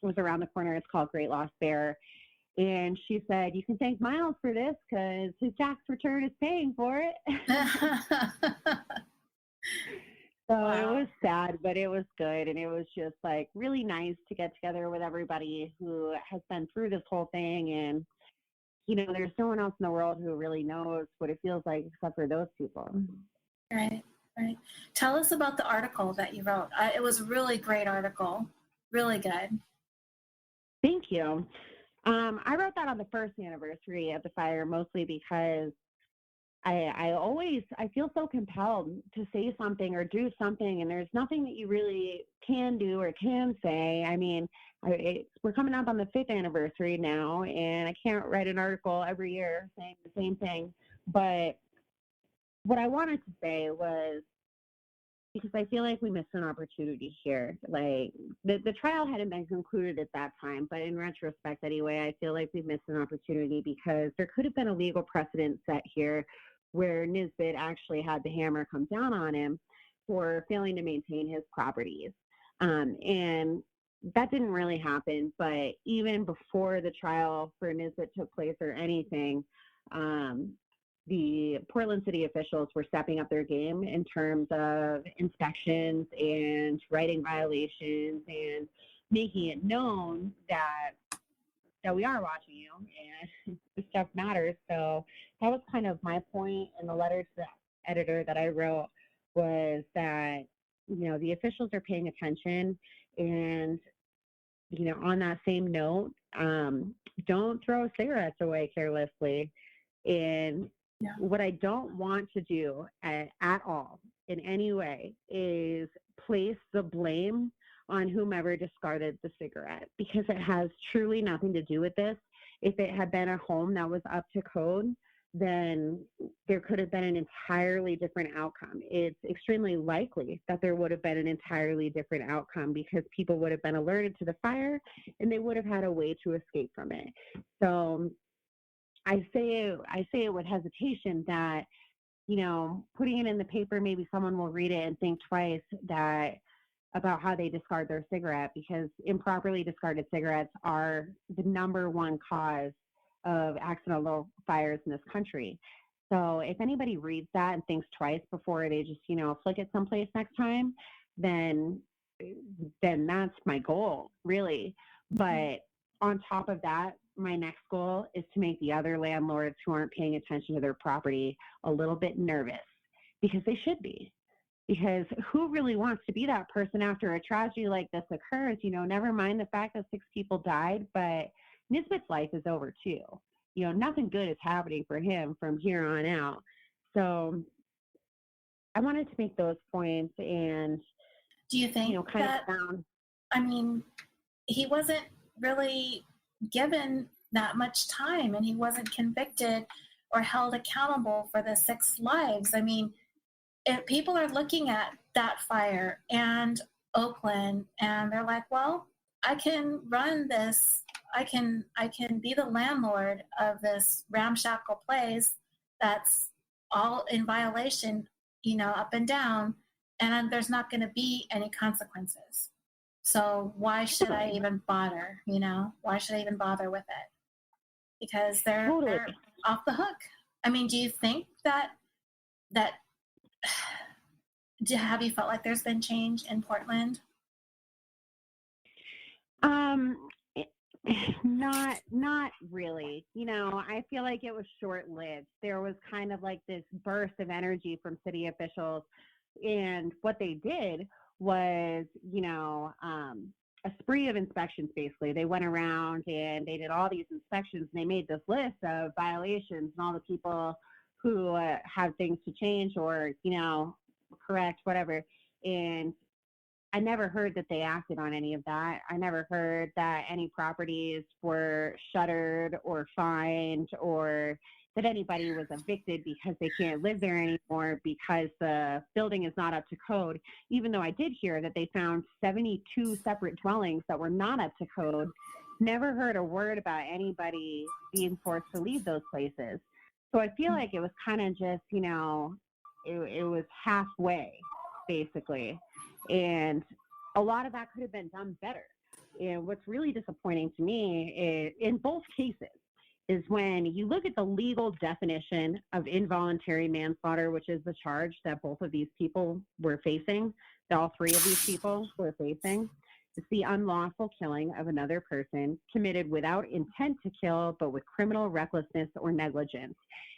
was around the corner. It's called Great Lost Bear. And she said, "You can thank Miles for this because his tax return is paying for it." So Wow. It was sad, but it was good. And it was just like really nice to get together with everybody who has been through this whole thing. And, there's no one else in the world who really knows what it feels like except for those people. Right. Tell us about the article that you wrote. It was a really great article. Really good. Thank you. I wrote that on the first anniversary of the fire, mostly because I feel so compelled to say something or do something, and there's nothing that you really can do or can say. I mean, we're coming up on the 5th anniversary now, and I can't write an article every year saying the same thing. But what I wanted to say was, because I feel like we missed an opportunity here. Like the trial hadn't been concluded at that time, but in retrospect anyway, I feel like we missed an opportunity because there could have been a legal precedent set here where Nisbet actually had the hammer come down on him for failing to maintain his properties. And that didn't really happen, but even before the trial for Nisbet took place or anything, the Portland city officials were stepping up their game in terms of inspections and writing violations and making it known that we are watching you and this stuff matters. So that was kind of my point in the letter to the editor that I wrote, was that, the officials are paying attention. And, on that same note, don't throw cigarettes away carelessly. And what I don't want to do at all in any way is place the blame on whomever discarded the cigarette, because it has truly nothing to do with this. If it had been a home that was up to code, then there could have been an entirely different outcome. It's extremely likely that there would have been an entirely different outcome because people would have been alerted to the fire and they would have had a way to escape from it. So I say it with hesitation that, putting it in the paper, maybe someone will read it and think twice about how they discard their cigarette, because improperly discarded cigarettes are the number one cause of accidental fires in this country. So if anybody reads that and thinks twice before they just, flick it someplace next time, then that's my goal, really. But on top of that, my next goal is to make the other landlords who aren't paying attention to their property a little bit nervous, because they should be. Because who really wants to be that person after a tragedy like this occurs? Never mind the fact that 6 people died, but Nisbet's life is over too. Nothing good is happening for him from here on out. So I wanted to make those points. And do you think he wasn't really given that much time, and he wasn't convicted or held accountable for the 6 lives? I mean, if people are looking at that fire and Oakland and they're like, well, I can run this, I can be the landlord of this ramshackle place that's all in violation, up and down, and there's not going to be any consequences. So why should I even bother? Why should I even bother with it? Because they're off the hook. I mean, do you think that have you felt like there's been change in Portland? Not really. I feel like it was short-lived. There was kind of like this burst of energy from city officials, and what they did was, a spree of inspections, basically. They went around and they did all these inspections, and they made this list of violations and all the people who have things to change or, correct, whatever. And I never heard that they acted on any of that. I never heard that any properties were shuttered or fined, or that anybody was evicted because they can't live there anymore because the building is not up to code, even though I did hear that they found 72 separate dwellings that were not up to code. Never heard a word about anybody being forced to leave those places. So I feel like it was kind of just, it was halfway, basically. And a lot of that could have been done better. And what's really disappointing to me is, in both cases, is when you look at the legal definition of involuntary manslaughter, which is the charge that both of these people were facing, that all three of these people were facing. It's the unlawful killing of another person committed without intent to kill, but with criminal recklessness or negligence.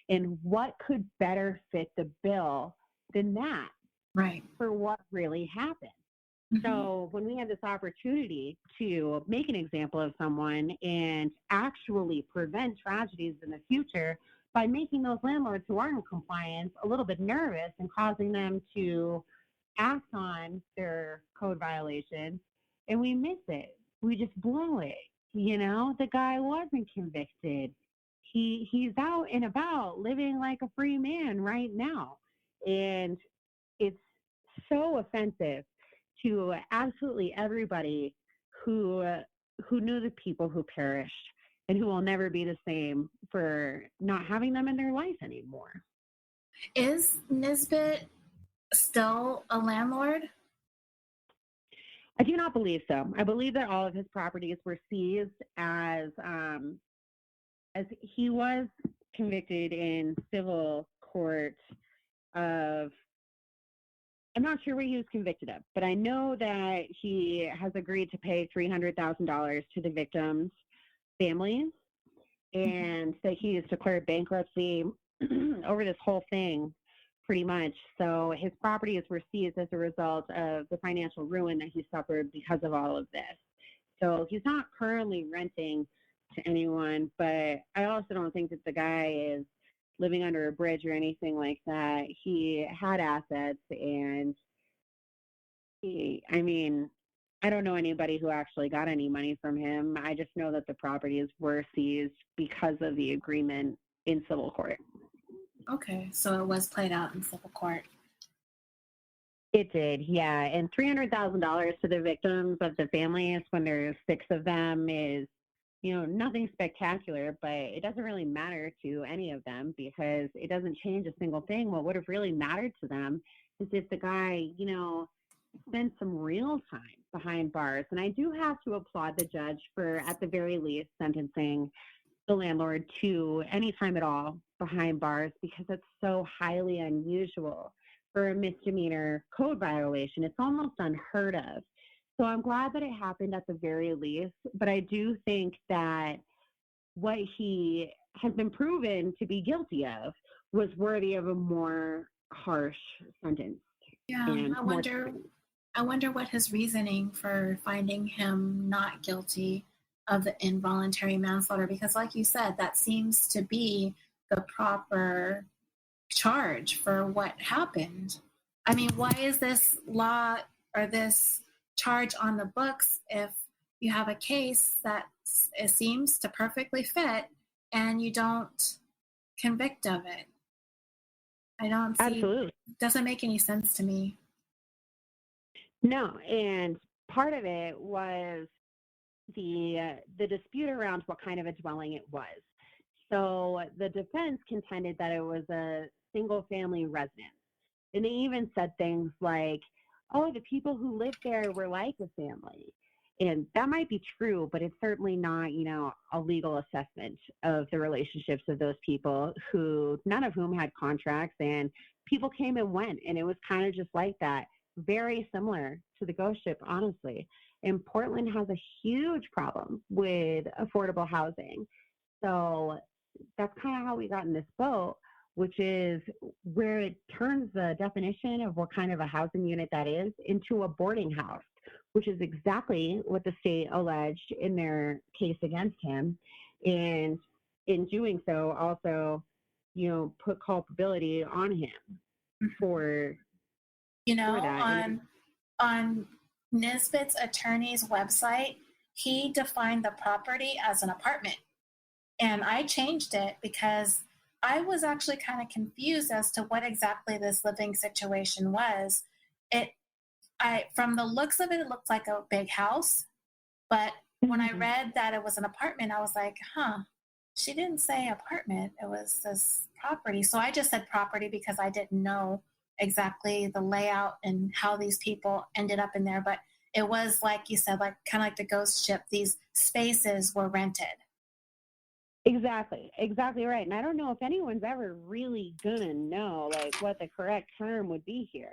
And what could better fit the bill than that? Right. For what really happened? Mm-hmm. So when we had this opportunity to make an example of someone and actually prevent tragedies in the future by making those landlords who aren't in compliance a little bit nervous and causing them to act on their code violations, and we miss it. We just blow it. You know, the guy wasn't convicted. He's out and about living like a free man right now. And it's so offensive to absolutely everybody who knew the people who perished and who will never be the same for not having them in their life anymore. Is Nisbet still a landlord? I do not believe so. I believe that all of his properties were seized as he was convicted in civil court of, I'm not sure what he was convicted of, but I know that he has agreed to pay $300,000 to the victims' families, and that he has declared bankruptcy over this whole thing, pretty much. So his properties were seized as a result of the financial ruin that he suffered because of all of this. So he's not currently renting to anyone, but I also don't think that the guy is living under a bridge or anything like that. He had assets, and I don't know anybody who actually got any money from him. I just know that the properties were seized because of the agreement in civil court. Okay, so it was played out in civil court. It did, yeah. And $300,000 to the victims of the families when there's 6 of them is, nothing spectacular, but it doesn't really matter to any of them because it doesn't change a single thing. What would have really mattered to them is if the guy, spent some real time behind bars. And I do have to applaud the judge for, at the very least, sentencing the landlord to any time at all behind bars, because it's so highly unusual for a misdemeanor code violation. It's almost unheard of. So I'm glad that it happened at the very least, but I do think that what he has been proven to be guilty of was worthy of a more harsh sentence. Yeah, I wonder what his reasoning for finding him not guilty of the involuntary manslaughter, because like you said, that seems to be the proper charge for what happened. I mean, why is this law or this charge on the books if you have a case that it seems to perfectly fit and you don't convict of it? I don't see. Absolutely. Doesn't make any sense to me. No, and part of it was the dispute around what kind of a dwelling it was. So the defense contended that it was a single-family residence. And they even said things like, oh, the people who lived there were like a family. And that might be true, but it's certainly not, a legal assessment of the relationships of those people, who none of whom had contracts, and people came and went. And it was kind of just like that, very similar to the ghost ship, honestly. And Portland has a huge problem with affordable housing. So that's kind of how we got in this boat, which is where it turns the definition of what kind of a housing unit that is into a boarding house, which is exactly what the state alleged in their case against him. And in doing so, also, put culpability on him for that. On Nisbet's attorney's website, he defined the property as an apartment. And I changed it because I was actually kind of confused as to what exactly this living situation was. From the looks of it, it looked like a big house. But when I read that it was an apartment, I was like, she didn't say apartment. It was this property. So I just said property because I didn't know exactly the layout and how these people ended up in there, but it was like you said, like kind of like the ghost ship. These spaces were rented. Exactly right. And I don't know if anyone's ever really gonna know like what the correct term would be here,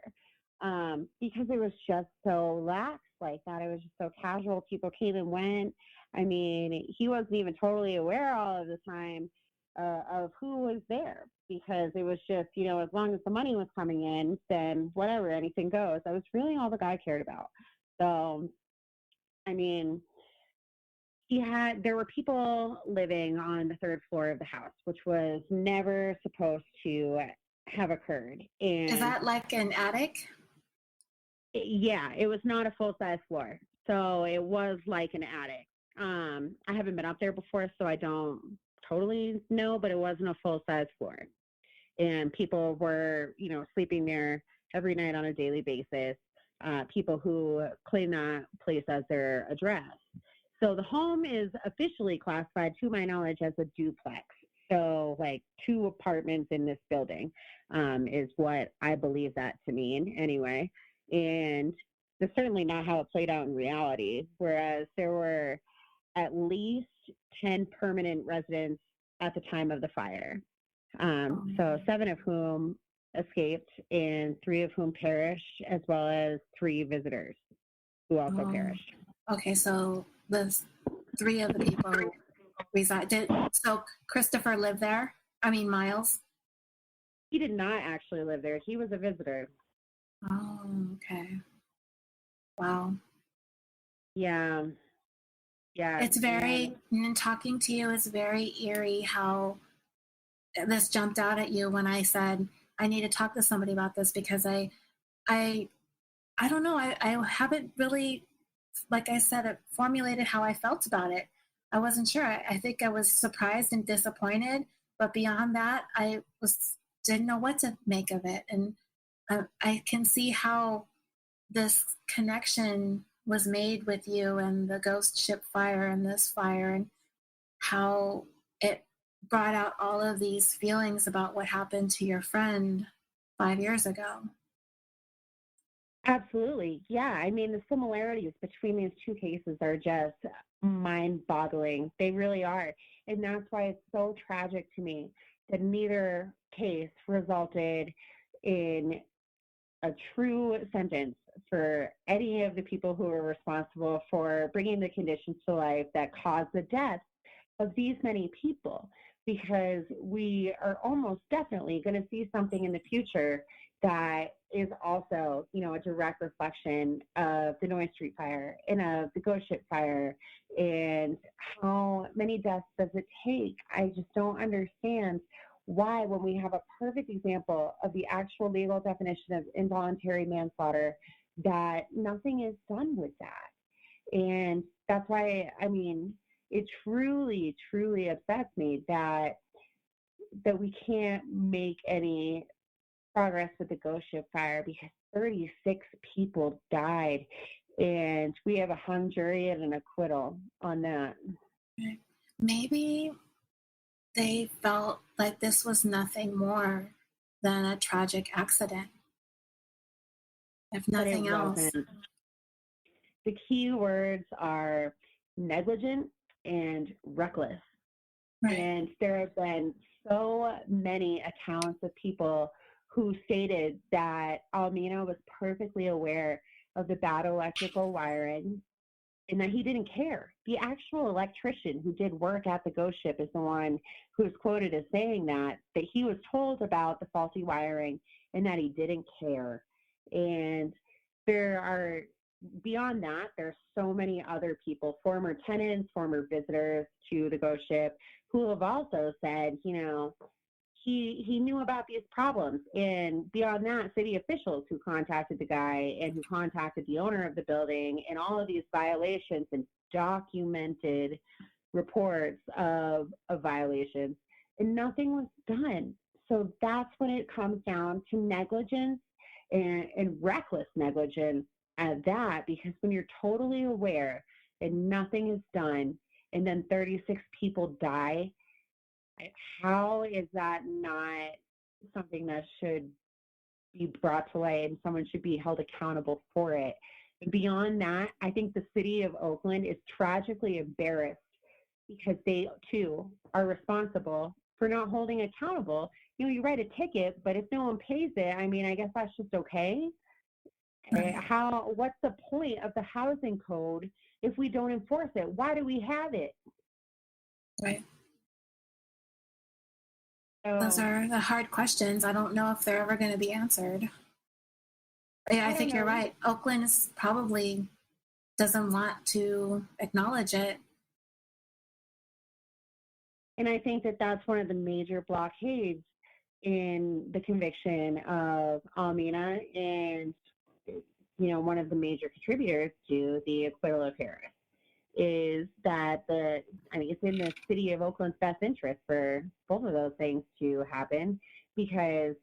because it was just so lax like that. It was just so casual. People came and went. I mean, he wasn't even totally aware all of the time of who was there, because it was just, as long as the money was coming in, then whatever, anything goes. That was really all the guy cared about. So, I mean, there were people living on the third floor of the house, which was never supposed to have occurred. And is that like an attic? Yeah, it was not a full-size floor. So it was like an attic. I haven't been up there before, so I don't totally know, but it wasn't a full-size floor. And people were, sleeping there every night on a daily basis. People who claim that place as their address. So the home is officially classified, to my knowledge, as a duplex. So like 2 apartments in this building is what I believe that to mean anyway. And that's certainly not how it played out in reality, whereas there were at least 10 permanent residents at the time of the fire. So 7 of whom escaped and 3 of whom perished, as well as 3 visitors who also perished. Okay, so the 3 of the people who resided. So Christopher lived there? I mean, Miles? He did not actually live there. He was a visitor. Oh, okay. Wow. Yeah. It's very, talking to you is very eerie how this jumped out at you when I said, I need to talk to somebody about this, because I don't know. I haven't really, like I said, formulated how I felt about it. I wasn't sure. I think I was surprised and disappointed, but beyond that, didn't know what to make of it. And I can see how this connection was made with you and the ghost ship fire and this fire, and how it brought out all of these feelings about what happened to your friend 5 years ago. Absolutely. Yeah. I mean, the similarities between these 2 cases are just mind-boggling. They really are. And that's why it's so tragic to me that neither case resulted in a true sentence for any of the people who were responsible for bringing the conditions to life that caused the deaths of these many people, because we are almost definitely going to see something in the future that is also, a direct reflection of the Noise Street fire and of the Ghost Ship fire. And how many deaths does it take? I just don't understand why, when we have a perfect example of the actual legal definition of involuntary manslaughter, that nothing is done with that. And that's why, it truly, truly upsets me that we can't make any progress with the Ghost Ship fire, because 36 people died, and we have a hung jury and an acquittal on that. Maybe they felt like this was nothing more than a tragic accident, if nothing else. Wasn't. The key words are negligent and reckless. Right. And there have been so many accounts of people who stated that Almina was perfectly aware of the bad electrical wiring and that he didn't care. The actual electrician who did work at the Ghost Ship is the one who is quoted as saying that he was told about the faulty wiring and that he didn't care. And there are, beyond that, there's so many other people, former tenants, former visitors to the Ghost Ship, who have also said, he knew about these problems. And beyond that, city officials who contacted the guy and who contacted the owner of the building, and all of these violations and documented reports of violations, and nothing was done. So that's when it comes down to negligence and reckless negligence at that, because when you're totally aware and nothing is done, and then 36 people die, how is that not something that should be brought to light and someone should be held accountable for it. And beyond that, I think the city of Oakland is tragically embarrassed because they too are responsible for not holding accountable. You know, you write a ticket, but if no one pays it, I mean, I guess that's just okay. Right. What's the point of the housing code if we don't enforce it? Why do we have it? Right. So, Those are the hard questions. I don't know if they're ever going to be answered. Yeah, I think you're right. Oakland is probably doesn't want to acknowledge it. and I think that that's one of the major blockades in the conviction of Almina, and you know, one of the major contributors to the acquittal of Harris is that it's in the city of Oakland's best interest for both of those things to happen because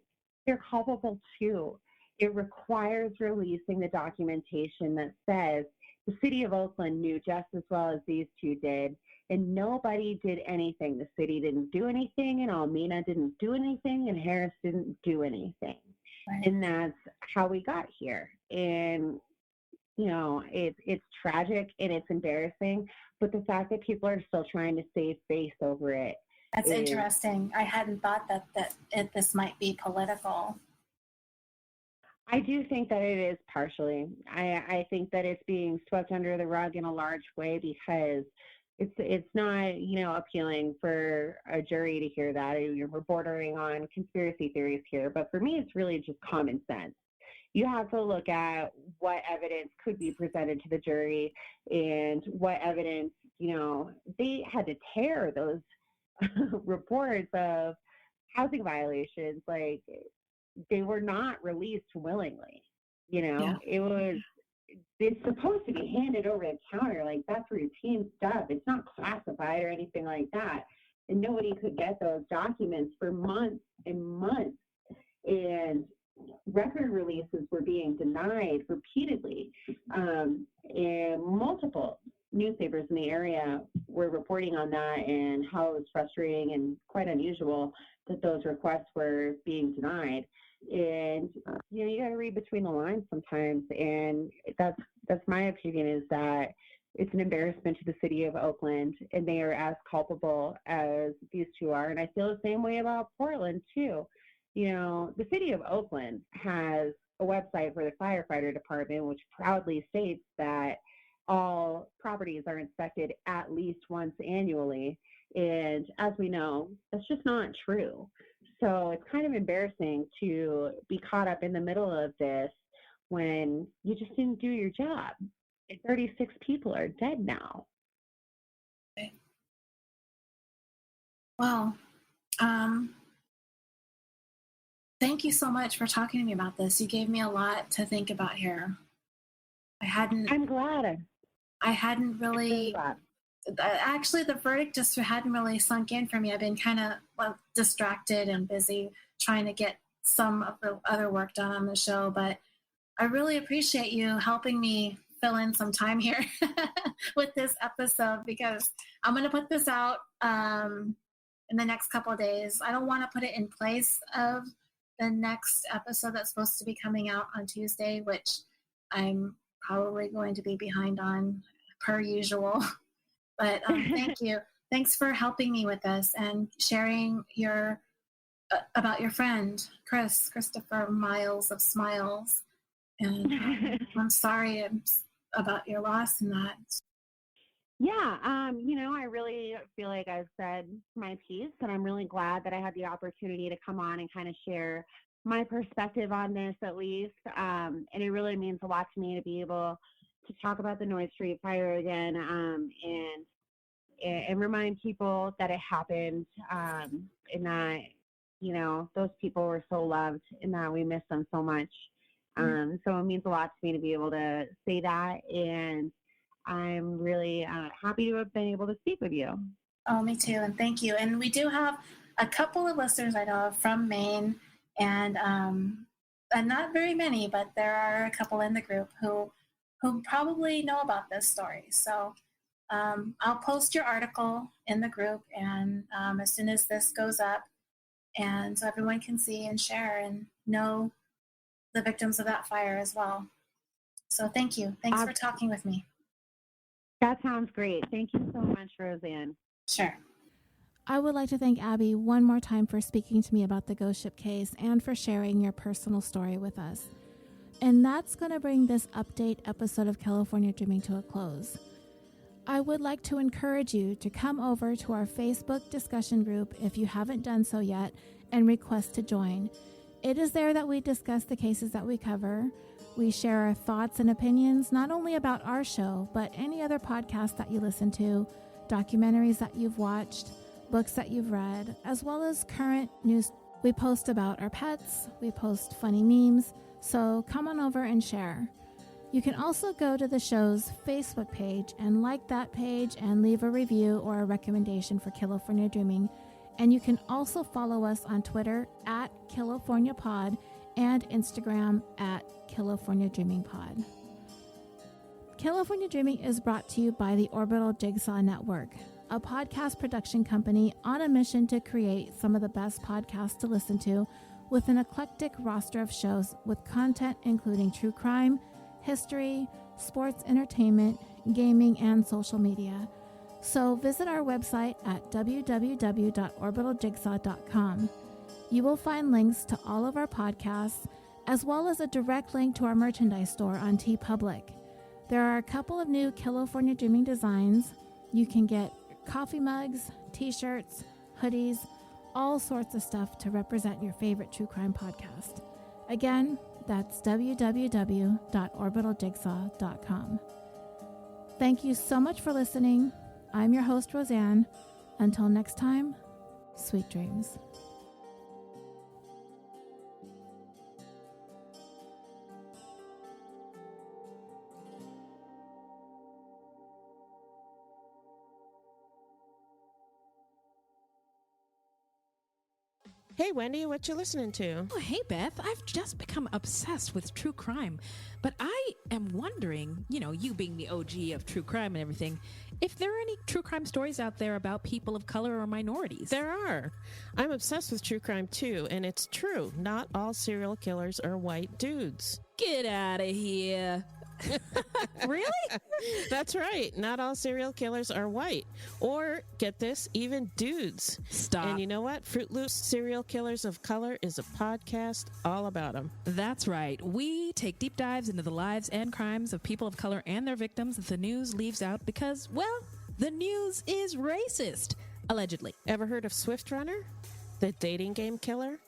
they're culpable too. It requires releasing the documentation that says the city of Oakland knew just as well as these two did, and nobody did anything. The city didn't do anything, and Almina didn't do anything, and Harris didn't do anything. Right. And that's how we got here. And you know, it's tragic and it's embarrassing, but the fact that people are still trying to save face over it. That's interesting. I hadn't thought that this might be political. I do think that it is partially. I think that it's being swept under the rug in a large way because it's not, you know, appealing for a jury to hear that. We're bordering on conspiracy theories here, but for me, it's really just common sense. You have to look at what evidence could be presented to the jury and what evidence, you know, they had to tear those reports of housing violations. Like, they were not released willingly, you know. Yeah. It's supposed to be handed over the counter. Like, that's routine stuff. It's not classified or anything like that. And nobody could get those documents for months and months. And record releases were being denied repeatedly, and multiple newspapers in the area were reporting on that and how it was frustrating and quite unusual that those requests were being denied. And you know, you got to read between the lines sometimes, and that's my opinion, is that it's an embarrassment to the city of Oakland, and they are as culpable as these two are. And I feel the same way about Portland too. You know, the city of Oakland has a website for the firefighter department, which proudly states that all properties are inspected at least once annually. And as we know, that's just not true. So it's kind of embarrassing to be caught up in the middle of this when you just didn't do your job. 36 people are dead now. Well, thank you so much for talking to me about this. You gave me a lot to think about here. I'm glad. I hadn't really. Actually, the verdict just hadn't really sunk in for me. I've been kind of distracted and busy trying to get some of the other work done on the show, but I really appreciate you helping me fill in some time here with this episode, because I'm going to put this out in the next couple of days. I don't want to put it in place of the next episode that's supposed to be coming out on Tuesday, which I'm probably going to be behind on per usual. But thank you. Thanks for helping me with this and sharing about your friend, Christopher Miles of Smiles. And I'm sorry about your loss in that. Yeah, you know, I really feel like I've said my piece, and I'm really glad that I had the opportunity to come on and kind of share my perspective on this, at least. And it really means a lot to me to be able to talk about the Noise Street fire again, and remind people that it happened, and that, you know, those people were so loved and that we miss them so much. So it means a lot to me to be able to say that, and I'm really happy to have been able to speak with you. Oh, me too, and thank you. And we do have a couple of listeners I know of from Maine, and not very many, but there are a couple in the group who probably know about this story. So I'll post your article in the group, and as soon as this goes up, and so everyone can see and share and know the victims of that fire as well. So thank you. Thanks for talking with me. That sounds great. Thank you so much, Roseanne. Sure. I would like to thank Abby one more time for speaking to me about the ghost ship case and for sharing your personal story with us. And that's going to bring this update episode of Killafornia Dreaming to a close. I would like to encourage you to come over to our Facebook discussion group if you haven't done so yet and request to join. It is there that we discuss the cases that we cover. We share our thoughts and opinions, not only about our show, but any other podcast that you listen to, documentaries that you've watched, books that you've read, as well as current news. We post about our pets, we post funny memes, so come on over and share. You can also go to the show's Facebook page and like that page and leave a review or a recommendation for Killafornia Dreaming. And you can also follow us on Twitter at KillaforniaPod and Instagram at Killafornia Dreaming Pod. Killafornia Dreaming is brought to you by the Orbital Jigsaw Network, a podcast production company on a mission to create some of the best podcasts to listen to with an eclectic roster of shows with content including true crime, history, sports entertainment, gaming, and social media. So visit our website at www.orbitaljigsaw.com. You will find links to all of our podcasts, as well as a direct link to our merchandise store on TeePublic. There are a couple of new Killafornia Dreaming designs. You can get coffee mugs, t-shirts, hoodies, all sorts of stuff to represent your favorite true crime podcast. Again, that's www.orbitaljigsaw.com. Thank you so much for listening. I'm your host, Roseanne. Until next time, sweet dreams. Hey, Wendy, what you listening to? Oh, hey, Beth. I've just become obsessed with true crime. But I am wondering, you being the OG of true crime and everything, if there are any true crime stories out there about people of color or minorities. There are. I'm obsessed with true crime, too, and it's true. Not all serial killers are white dudes. Get out of here. Really? That's right. Not all serial killers are white. Or, get this, even dudes. Stop. And you know what? Fruit Loops Serial Killers of Color is a podcast all about them. That's right. We take deep dives into the lives and crimes of people of color and their victims that the news leaves out because, well, the news is racist. Allegedly. Ever heard of Swift Runner? The dating game killer?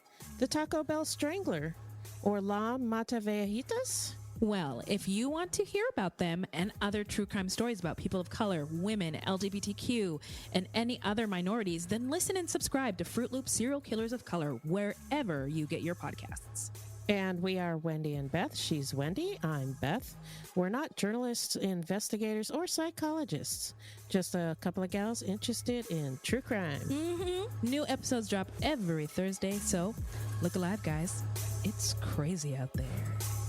The Taco Bell Strangler? Or La Matavejitas? Well, if you want to hear about them and other true crime stories about people of color, women, LGBTQ, and any other minorities, then listen and subscribe to Fruit Loop Serial Killers of Color wherever you get your podcasts. And we are Wendy and Beth. She's Wendy. I'm Beth. We're not journalists, investigators, or psychologists. Just a couple of gals interested in true crime. Mm-hmm. New episodes drop every Thursday, so look alive, guys. It's crazy out there.